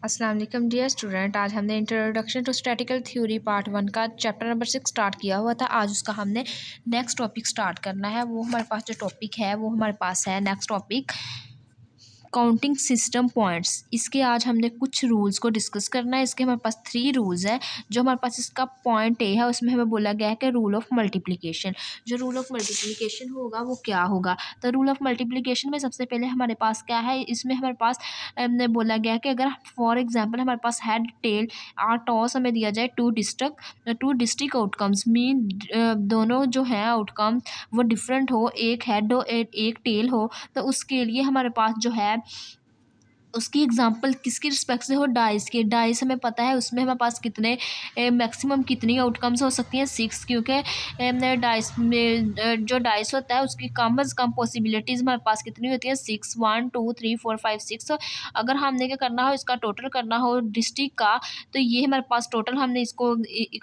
अस्सलाम वालेकुम dear student. आज हमने introduction to statical theory part 1 का चैप्टर नंबर 6 स्टार्ट किया हुआ था। आज उसका हमने नेक्स्ट टॉपिक स्टार्ट करना है। वो हमारे पास जो टॉपिक है वो हमारे पास है next topic counting system points. इसके आज हमने कुछ रूल्स को डिस्कस करना है। इसके हमारे पास 3 रूल्स हैं। जो हमारे पास इसका पॉइंट ए है उसमें हमें बोला गया है कि रूल ऑफ मल्टीप्लिकेशन। जो रूल ऑफ मल्टीप्लिकेशन होगा वो क्या होगा। तो रूल ऑफ मल्टीप्लिकेशन में सबसे पहले हमारे पास क्या है, इसमें हमारे पास हमने बोला गया है कि अगर फॉर एग्जांपल हमारे पास हेड टेल और टॉस हमें दिया जाए टू डिस्ट्रिक्ट आउटकम्स मीन दोनों जो है आउटकम वो डिफरेंट हो, एक हेड हो एक टेल हो, तो उसके लिए हमारे पास जो है उसकी एग्जांपल किसकी रिस्पेक्ट से हो, डाइस के। डाइस हमें पता है उसमें हमारे पास कितने मैक्सिमम कितनी आउटकम्स हो सकती हैं, 6, क्योंकि डाइस में जो डाइस होता है उसकी कम अज़ कम पॉसिबिलिटीज़ हमारे पास कितनी होती है, 6, 1 2 3 4 5 6। तो अगर हमने क्या करना हो, इसका टोटल करना हो डिस्ट्रिक्ट का, तो ये हमारे पास टोटल हमने इसको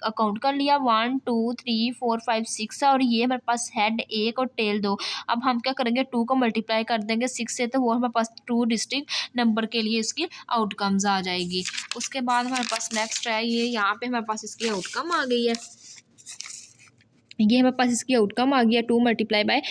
अकाउंट कर लिया 1 2 3 4 5 6 और ये हमारे पास हेड 1 और टेल 2। अब हम क्या करेंगे, 2 को मल्टीप्लाई कर देंगे 6 से, तो वो हमारे पास 2 डिस्ट्रिक्ट नंबर के लिए इसकी आउटकम्स आ जाएगी। उसके बाद हमारे पास नेक्स्ट है, ये यहाँ पे हमारे पास इसकी आउटकम आ गई है। ये हमारे पास इसकी आउटकम आ गया 2 मल्टीप्लाई बाय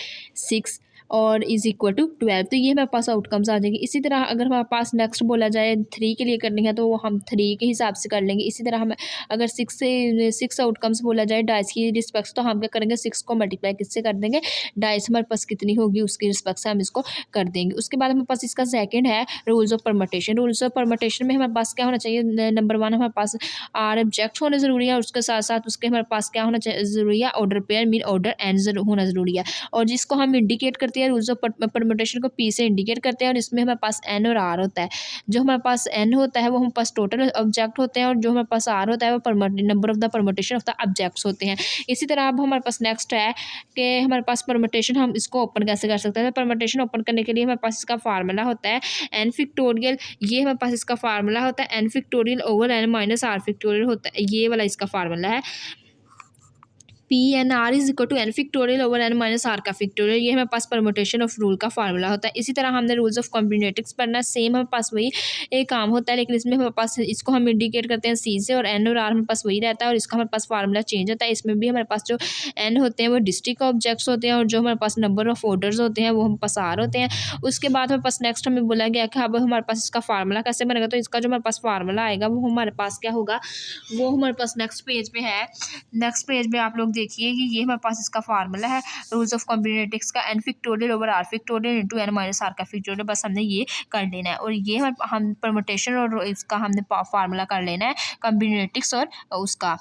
6 और इज इक्वल टू 12। तो ये हमारे पास आउटकम्स आ जाएंगे। इसी तरह अगर हमारे पास नेक्स्ट बोला जाए 3 के लिए करनी है तो वो हम 3 के हिसाब से कर लेंगे। इसी तरह हम अगर 6 से 6 आउटकम्स बोला जाए डाइस की रिस्पेक्ट, तो हम क्या करेंगे, 6 को मल्टीप्लाई किससे कर देंगे, डाइस हमारे पास कितनी होगी उसकी रिस्पेक्ट से हम इसको कर देंगे। उसके बाद हमारे पास इसका सेकेंड है रूल्स ऑफ परमटेशन। रूल्स ऑफ परमटेशन में हमारे पास क्या होना चाहिए, नंबर 1 हमारे पास आर ऑब्जेक्ट होने ज़रूरी है और उसके साथ साथ उसके हमारे पास क्या होना ज़रूरी है, order pair mean order and होना ज़रूरी है। और जिसको हम इंडिकेट करते हैं रूल्स ऑफ परमुटेशन को पी से इंडिकेट करते हैं और इसमें हमारे पास एन और आर होता है। जो हमारे पास एन होता है वो हमारे पास टोटल ऑब्जेक्ट होते हैं और जो हमारे पास आर होता है वो number of the permutation of the objects होते हैं। इसी तरह अब हमारे पास नेक्स्ट है कि हमारे पास परमुटेशन हम इसको ओपन कैसे कर सकते हैं। परमुटेशन ओपन करने के लिए हमारे पास इसका फार्मूला होता है एन फिक्टोरियल। ये हमारे पास इसका फार्मूला होता है n factorial over n minus r factorial होता है। ये वाला इसका फार्मूला है P n r is equal to n factorial over n minus r का फिक्टोरियल। ये हमारे पास परमुटेशन ऑफ रूल का फार्मूला होता है। इसी तरह हमने रूल्स ऑफ कॉम्बिनेटिक्स पढ़ना है, सेम हमारे पास वही एक काम होता है, लेकिन इसमें हमारे पास इसको हम इंडिकेट करते हैं सी से और एन और आर हमारे पास वही रहता है और इसका हमारे पास फार्मूला चेंज होता है। इसमें भी हमारे पास जो एन होते हैं वो डिस्ट्रिक्ट ऑब्जेक्ट्स होते हैं और जो हमारे पास नंबर ऑफ ऑर्डर्स होते हैं वो हमारे पास आर होते हैं। उसके बाद हमारे पास नेक्स्ट हमें बोला गया कि अब हमारे पास इसका फार्मूला कैसे बनेगा। तो इसका जो हमारे पास फार्मूला आएगा वो हमारे पास क्या होगा, वो हमारे पास नेक्स्ट पेज पे है। नेक्स्ट पेज पे आप लोग देखिए कि ये हमारे पास इसका फार्मूला है रूल्स ऑफ कॉम्बिनेटिक्स का n factorial over r factorial into n minus r का फिक्टोरियल। बस हमने ये कर लेना है और ये हम परमुटेशन और इसका हमने फार्मूला कर लेना है कॉम्बिनेटिक्स और उसका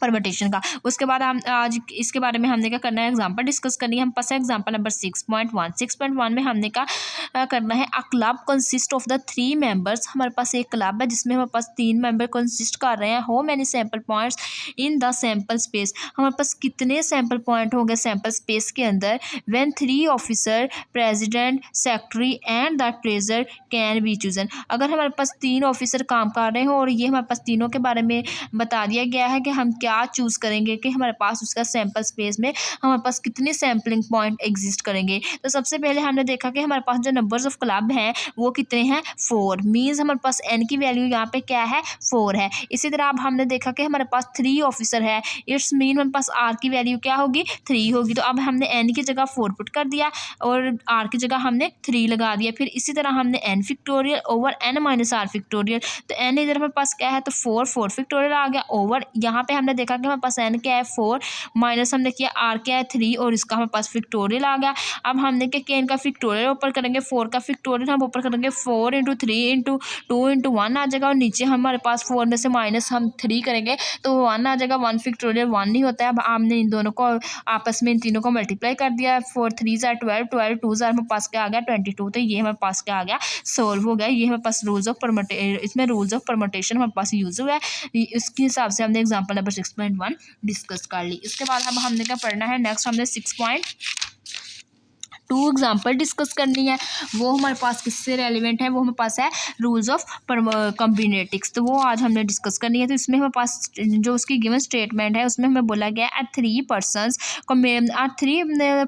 परमुटेशन का। उसके बाद हम आज इसके बारे में हमने क्या करना है, एग्जांपल डिस्कस करनी है। हम पास है एग्जांपल नंबर 6.1 में हमने क्या करना है, a club consist of the 3 members. हमारे पास एक क्लब है जिसमें हमारे पास 3 मेंबर कंसिस्ट कर रहे हैं। How many sample points in the sample space. हमारे पास कितने सैंपल पॉइंट होंगे सैंपल स्पेस के अंदर, when 3 officer president secretary and the treasure can be chosen. अगर हमारे पास 3 ऑफिसर काम कर रहे हो और ये हमारे पास तीनों के बारे में बता दिया गया है कि हम क्या चूज़ करेंगे कि हमारे पास उसका सैंपल स्पेस में हमारे पास कितने सैम्पलिंग पॉइंट एग्जिस्ट करेंगे। तो सबसे पहले हमने देखा कि हमारे पास जो नंबर्स ऑफ क्लब हैं वो कितने हैं, 4 मीन्स हमारे पास एन की वैल्यू यहाँ पे क्या है, 4 है। इसी तरह अब हमने देखा कि हमारे पास 3 ऑफिसर है, इट्स मीन हमारे पास आर की वैल्यू क्या होगी, 3 होगी। तो अब हमने एन की जगह 4 पुट कर दिया और आर की जगह हमने 3 लगा दिया। फिर इसी तरह हमने n factorial over n minus r factorial, तो एन इधर हमारे पास क्या है तो 4 फिक्टोरियल आ गया ओवर यहाँ पे हमने देखा कि हमारे पास एन क्या है 4 माइनस हमने किया आर क्या है 3 और इसका हमारे पास फिक्टोरियल आ गया। अब हमने क्या किया, इनका फिक्टोरियल ऊपर करेंगे, 4 का फिक्टोरियल हम ऊपर करेंगे 4 इंटू 3 इंटू 2 इंटू 1 आ जाएगा और नीचे हमारे पास 4 में से माइनस हम 3 करेंगे तो 1 आ जाएगा। 1 फिक्टोरियल 1 नहीं होता है। अब हमने इन दोनों को आपस में इन तीनों को मल्टीप्लाई कर दिया, 4 3 ज़ार 12 12 2 ज़ार हमारे पास क्या आ गया 22। तो ये हमारे पास क्या आ गया, सोल्व हो गया। ये हमारे पास रूल्स ऑफ परमुटेशन, इसमें रूल्स ऑफ परमुटेशन हमारे पास यूज हुआ है। इसके हिसाब से हमने एग्जाम्पल नंबर 6.1 डिस्कस कर ली। इसके बाद अब हमने क्या पढ़ना है, नेक्स्ट हमने टू एग्जाम्पल डिस्कस करनी है। वो हमारे पास किससे रेलिवेंट है, वो हमारे पास है रूल्स ऑफ कॉम्बिनेटिक्स, तो वो आज हमने डिस्कस करनी है। तो इसमें हमारे पास जो उसकी गिवन स्टेटमेंट है उसमें हमें बोला गया है three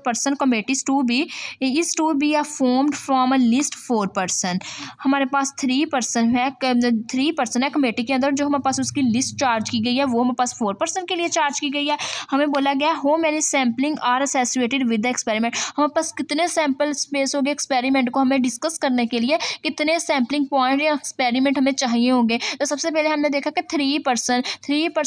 person committees to be are formed from a list four person. हमारे पास थ्री पर्सन है कमेटी के अंदर, जो हमारे पास उसकी लिस्ट चार्ज की गई है वो हमारे पास फोर पर्सन के लिए चार्ज की गई है। हमें बोला गया how many sampling are associated with the experiment, हमारे पास कितने सैंपल स्पेस हो गए एक्सपेरिमेंट को हमें डिस्कस करने के लिए, कितने सैम्पलिंग पॉइंट या एक्सपेरिमेंट हमें चाहिए होंगे। तो सबसे पहले हमने देखा कि थ्री पर्सन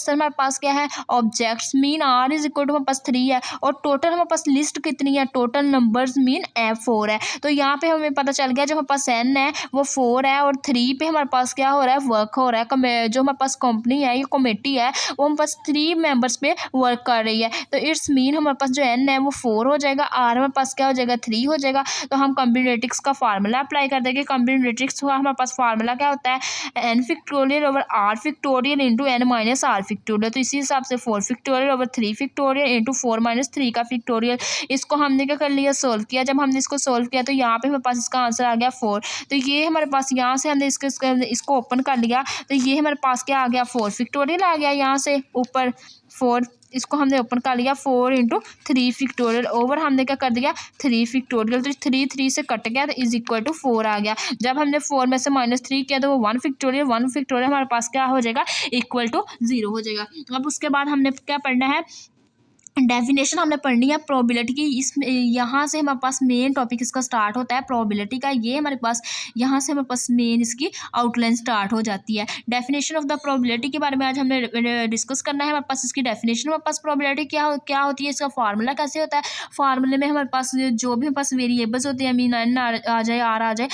हमारे पास क्या है, objects mean r is equal to हमारे पास थ्री है, और टोटल हमारे पास लिस्ट कितनी है, टोटल नंबर्स मीन फोर है। तो यहाँ पे हमें पता चल गया जो हमारे पास एन है वो फोर है, और थ्री पे हमारे पास क्या हो रहा है, वर्क हो रहा है। जो हमारे पास कंपनी है, ये कमेटी है, वो हमारे पास थ्री मेंबर्स पे वर्क कर रही है। तो इट्स मीन हमारे पास जो एन है वो फोर हो जाएगा, आर हमारे पास क्या हो जाएगा, थ्री हो जाएगा। तो हम कॉम्बिनेटिक्स का फार्मूला अप्लाई कर देंगे। कॉम्बिनेटिक्स हुआ हमारे पास फार्मूला क्या होता है, n factorial over r factorial into n minus r factorial. तो इसी हिसाब से four factorial over three factorial into four minus three का फैक्टोरियल। इसको हमने क्या कर लिया, सोल्व किया। जब हमने इसको सोल्व किया तो यहाँ पे हमारे पास इसका आंसर आ गया फोर। तो ये हमारे पास यहाँ से हमने इसको ओपन कर लिया, तो ये हमारे पास क्या आ गया, फोर फैक्टोरियल आ गया। यहाँ से ऊपर फोर, इसको हमने ओपन कर लिया, four into three factorial over हमने क्या कर दिया, थ्री फैक्टोरियल। तो थ्री थ्री से कट गया तो इज इक्वल टू फोर आ गया। जब हमने फोर में से माइनस थ्री किया तो वो वन फैक्टोरियल हमारे पास क्या हो जाएगा, इक्वल टू जीरो हो जाएगा। अब उसके बाद हमने क्या पढ़ना है, डेफिनेशन हमने पढ़नी है प्रोबेबिलिटी की। इस यहाँ से हमारे पास मेन टॉपिक इसका स्टार्ट होता है प्रोबेबिलिटी का। ये हमारे पास यहाँ से हमारे पास मेन इसकी आउटलाइन स्टार्ट हो जाती है। डेफिनेशन ऑफ द प्रोबेबिलिटी के बारे में आज हमने डिस्कस करना है। हमारे पास इसकी डेफिनेशन, हमारे पास प्रोबेबिलिटी क्या होती है, इसका फार्मूला कैसे होता है। फार्मूले में हमारे पास जो भी हमारे पास वेरिएबल्स होते हैं, मीन एन आ जाए, आर आ जाए,